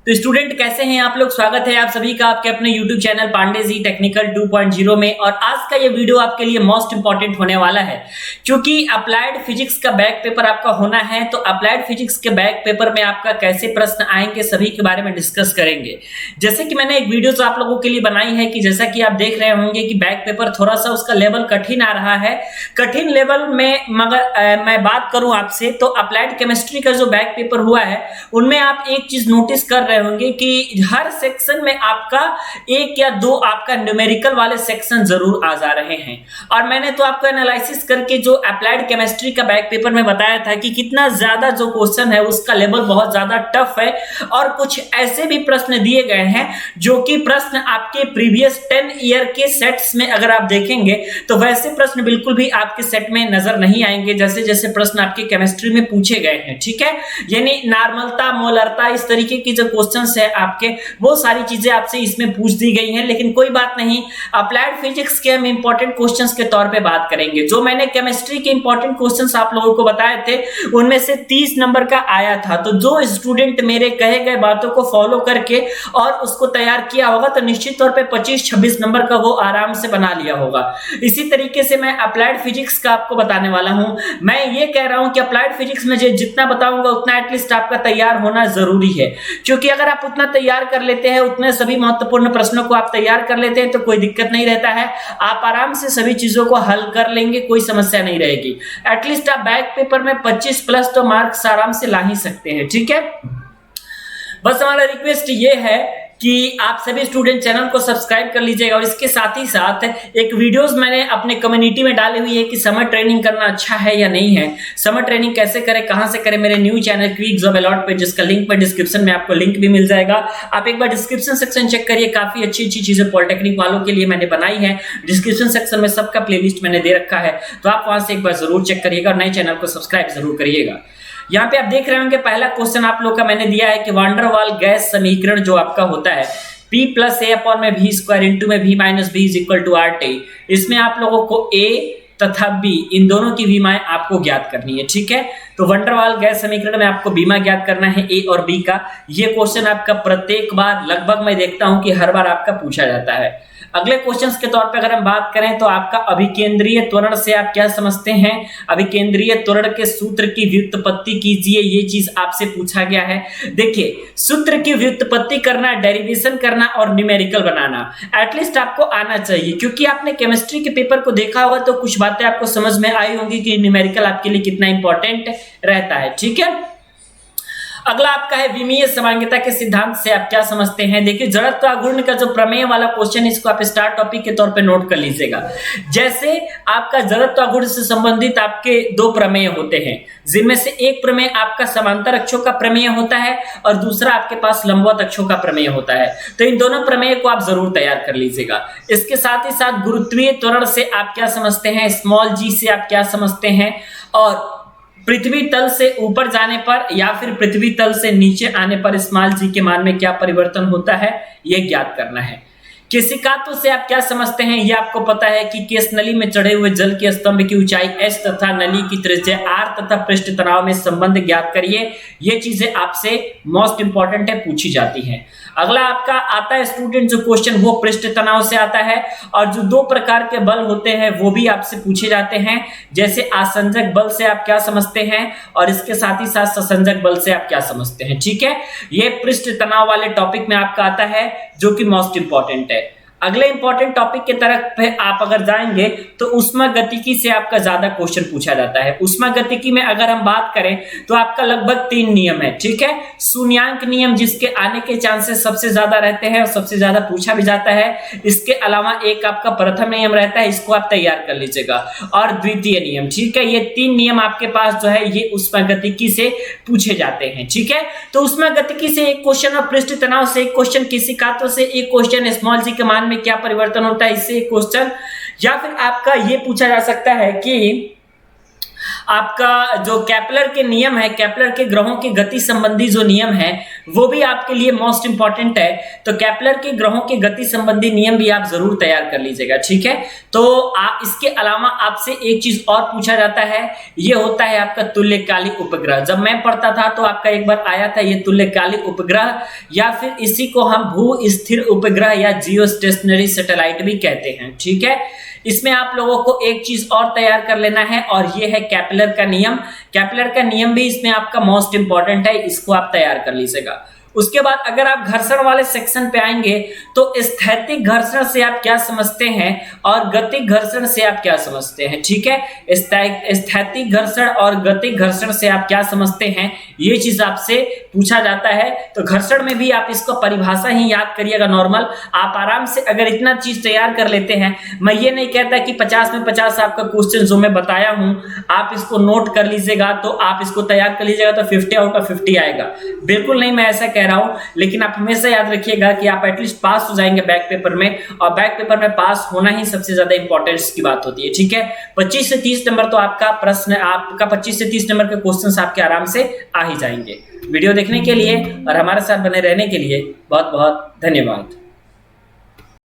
तो स्टूडेंट कैसे हैं आप लोग। स्वागत है आप सभी का आपके अपने YouTube channel Pandey ji technical 2.0 में। और आज का ये वीडियो आपके लिए मोस्ट इंपॉर्टेंट होने वाला है क्योंकि अप्लाइड फिजिक्स का बैक पेपर आपका होना है। तो अप्लाइड फिजिक्स के बैक पेपर में आपका कैसे प्रश्न आएंगे सभी के बारे में डिस्कस करेंगे। जैसे कि मैंने एक वीडियो आप लोगों के लिए बनाई है कि जैसा कि आप देख रहे होंगे कि बैक पेपर थोड़ा सा उसका लेवल कठिन आ रहा है, कठिन लेवल में। मगर मैं बात करूं आपसे तो अप्लाइड केमिस्ट्री का जो बैक पेपर हुआ है उनमें आप एक चीज नोटिस कर रहे होंगे कि हर सेक्शन में आपका एक या दो आपका न्यूमेरिकल वाले सेक्शन जरूर आ जा रहे हैं। और मैंने तो आपको एनालिसिस करके जो अप्लाइड केमिस्ट्री का बैक पेपर में बताया था कि कितना ज्यादा जो क्वेश्चन है उसका लेवल बहुत ज्यादा टफ है। और कुछ ऐसे भी प्रश्न दिए गए हैं जो कि प्रश्न आपके प्रीवियस 10 ईयर के सेट्स में अगर आप देखेंगे तो वैसे प्रश्न बिल्कुल भी आपके सेट में नजर नहीं आएंगे जैसे जैसे प्रश्न आपके केमिस्ट्री में पूछे गए हैं। ठीक है, यानी नॉर्मलता, मोलरता, इस तरीके की जो क्वेश्चंस है आपके, वो सारी चीजें आपसे इसमें पूछ दी गई हैं। लेकिन कोई बात नहीं, अप्लाइड फिजिक्स के हम इंपॉर्टेंट क्वेश्चंस के तौर पे बात करेंगे। जो मैंने केमिस्ट्री के इंपॉर्टेंट क्वेश्चंस आप लोगों को बताए थे उनमें से 30 नंबर का आया था। तो जो स्टूडेंट मेरे कहे गए बातों को फॉलो करके और उसको तैयार किया होगा तो निश्चित तौर पे 25-26 नंबर का वो आराम से बना लिया होगा। इसी तरीके से मैं अप्लाइड फिजिक्स का आपको बताने वाला हूं। मैं ये कह रहा हूं कि अप्लाइड फिजिक्स में जितना बताऊंगा उतना एटलीस्ट आपका तैयार होना जरूरी है, क्योंकि अगर आप उतना तैयार कर लेते हैं, उतने सभी महत्वपूर्ण प्रश्नों को आप तैयार कर लेते हैं तो कोई दिक्कत नहीं रहता है। आप आराम से सभी चीजों को हल कर लेंगे, कोई समस्या नहीं रहेगी। एटलीस्ट आप बैक पेपर में 25 प्लस तो मार्क्स आराम से ला ही सकते हैं। ठीक है, बस हमारा रिक्वेस्ट ये है कि आप सभी स्टूडेंट चैनल को सब्सक्राइब कर लीजिएगा। और इसके साथ ही साथ एक वीडियोस मैंने अपने कम्युनिटी में डाली हुई है कि समर ट्रेनिंग करना अच्छा है या नहीं है, समर ट्रेनिंग कैसे करें, कहां से करें। मेरे new channel quick job alert पे, जिसका लिंक में डिस्क्रिप्शन में आपको लिंक भी मिल जाएगा। आप एक बार डिस्क्रिप्शन सेक्शन चेक करिए, काफी अच्छी अच्छी चीजें पॉलिटेक्निक वालों के लिए मैंने बनाई है। डिस्क्रिप्शन सेक्शन में सबका प्लेलिस्ट मैंने दे रखा है, तो आप वहां से एक बार जरूर चेक करिएगा और नए चैनल को सब्सक्राइब जरूर करिएगा। यहाँ पे आप देख रहे होंगे पहला क्वेश्चन आप लोग का मैंने दिया है कि वान डेर वाल गैस समीकरण जो आपका होता है P प्लस ए अपॉन में V स्क्वायर इंटू में V minus b is equal to RT, इसमें आप लोगों को A तथा B इन दोनों की विमाएं आपको ज्ञात करनी है। ठीक है, तो वान डेर वाल गैस समीकरण में आपको बीमा ज्ञात करना है A और B का। ये क्वेश्चन आपका प्रत्येक बार लगभग मैं देखता हूं कि हर बार आपका पूछा जाता है। अगले क्वेश्चंस के तौर पे अगर हम बात करें तो आपका अभिकेंद्रीय त्वरण से आप क्या समझते हैं, अभिकेंद्रीय त्वरण के सूत्र की व्युत्पत्ति कीजिए, ये चीज आपसे पूछा गया है। देखिए, सूत्र की व्युत्पत्ति करना, डेरिवेशन करना और न्यूमेरिकल बनाना एटलीस्ट आपको आना चाहिए, क्योंकि आपने केमिस्ट्री के पेपर को देखा होगा तो कुछ बातें आपको समझ में आई होंगी कि न्यूमेरिकल आपके लिए कितना इंपॉर्टेंट रहता है। ठीक है, अगला आपका है विमीय समांगिता के सिद्धांत से आप क्या समझते हैं। देखिए, जड़त्व आघूर्ण का जो प्रमेय वाला क्वेश्चन, इसको आप स्टार टॉपिक के तौर पे नोट कर लीजिएगा। जैसे आपका जड़त्व आघूर्ण से संबंधित आपके दो प्रमेय होते हैं, जिनमें से एक प्रमेय आपका समांतर अक्षों का प्रमेय होता है और दूसरा आपके पास लंबवत अक्षों का प्रमेय होता है। तो इन दोनों प्रमेय को आप जरूर तैयार कर लीजिएगा। इसके साथ ही साथ गुरुत्वीय त्वरण से आप क्या समझते हैं, स्मॉल g से आप क्या समझते हैं, और पृथ्वी तल से ऊपर जाने पर या फिर पृथ्वी तल से नीचे आने पर स्मॉल g के मान में क्या परिवर्तन होता है, यह ज्ञात करना है। केशिकात्व से आप क्या समझते हैं, यह आपको पता है कि केश नली में चढ़े हुए जल के स्तंभ की ऊंचाई h तथा नली की त्रिज्या r तथा पृष्ठ तनाव में संबंध ज्ञात करिए। ये चीजें आपसे मोस्ट इंपॉर्टेंट है, पूछी जाती हैं। अगला आपका आता है स्टूडेंट जो क्वेश्चन, वो पृष्ठ तनाव से आता है। और जो दो प्रकार के बल होते हैं वो भी आपसे पूछे जाते हैं, जैसे आसंजक बल से आप क्या समझते हैं और इसके साथ ही साथ ससंजक बल से आप क्या समझते हैं। ठीक है, ये पृष्ठ तनाव वाले टॉपिक में आपका आता है जो कि मोस्ट इंपॉर्टेंट है। अगले इंपॉर्टेंट टॉपिक की तरफ आप अगर जाएंगे तो उष्मागतिकी से आपका ज्यादा क्वेश्चन पूछा जाता है। उष्मागतिकी में अगर हम बात करें तो आपका लगभग 3 नियम है। ठीक है, शून्यांक नियम जिसके आने के चांसेस सबसे ज्यादा रहते हैं और सबसे ज्यादा पूछा भी जाता है। इसके अलावा एक आपका प्रथम नियम रहता है, इसको आप तैयार कर लीजिएगा, और द्वितीय नियम। ठीक है, ये 3 नियम आपके पास जो है ये उष्मागतिकी से पूछे जाते हैं। ठीक है, तो उष्मागतिकी से एक क्वेश्चन और पृष्ठ तनाव से एक क्वेश्चन, केशिकात्व से एक क्वेश्चन, स्मॉल g के मान में क्या परिवर्तन होता है इससे एक क्वेश्चन, या फिर आपका ये पूछा जा सकता है कि आपका जो केपलर के नियम है, केपलर के ग्रहों की गति संबंधी जो नियम है वो भी आपके लिए मोस्ट इंपॉर्टेंट है। तो केपलर के ग्रहों की गति संबंधी नियम भी आप जरूर तैयार कर लीजिएगा, ठीक है। तो इसके अलावा आपसे एक चीज और पूछा जाता है, ये होता है आपका तुल्यकालिक उपग्रह। जब मैं पढ़ता था तो आपका एक बार आया था ये तुल्यकालिक उपग्रह, या फिर इसी को हम भू स्थिर उपग्रह या जियो स्टेशनरी सैटेलाइट भी कहते हैं, ठीक है। इसमें आप लोगों को एक चीज और तैयार कर लेना है और ये है केपलर का नियम। केपलर का नियम भी इसमें आपका मोस्ट इंपॉर्टेंट है, इसको आप तैयार कर लीजिएगा। उसके बाद अगर आप घर्षण वाले सेक्शन पे आएंगे तो स्थैतिक घर्षण से आप क्या समझते हैं और गतिक घर्षण से आप क्या समझते हैं, ठीक है। स्थैतिक घर्षण और गतिक घर्षण से आप क्या समझते हैं, ये चीज आपसे पूछा जाता है। तो घर्षण में भी आप इसको परिभाषा ही याद करिएगा नॉर्मल, आप आराम से अगर इतना चीज तैयार कर लेते हैं। मैं ये नहीं कहता कि 50 में 50 आपका क्वेश्चन जो मैं बताया हूं आप इसको नोट कर लीजिएगा, तो आप इसको तैयार कर लीजिएगा तो 50 आउट ऑफ 50 आएगा, बिल्कुल नहीं मैं ऐसा रहा हूं। लेकिन आप हमेशा याद रखिएगा कि आप एटलीस्ट पास हो जाएंगे बैक पेपर में, और बैक पेपर में पास होना ही सबसे ज्यादा इंपॉर्टेंस की बात होती है, ठीक है। 25 से 30 नंबर तो आपका प्रश्न, आपका 25 से 30 नंबर के क्वेश्चंस आपके आराम से आ ही जाएंगे। वीडियो देखने के लिए और हमारे साथ बने रहने के लिए बहुत बहुत धन्यवाद।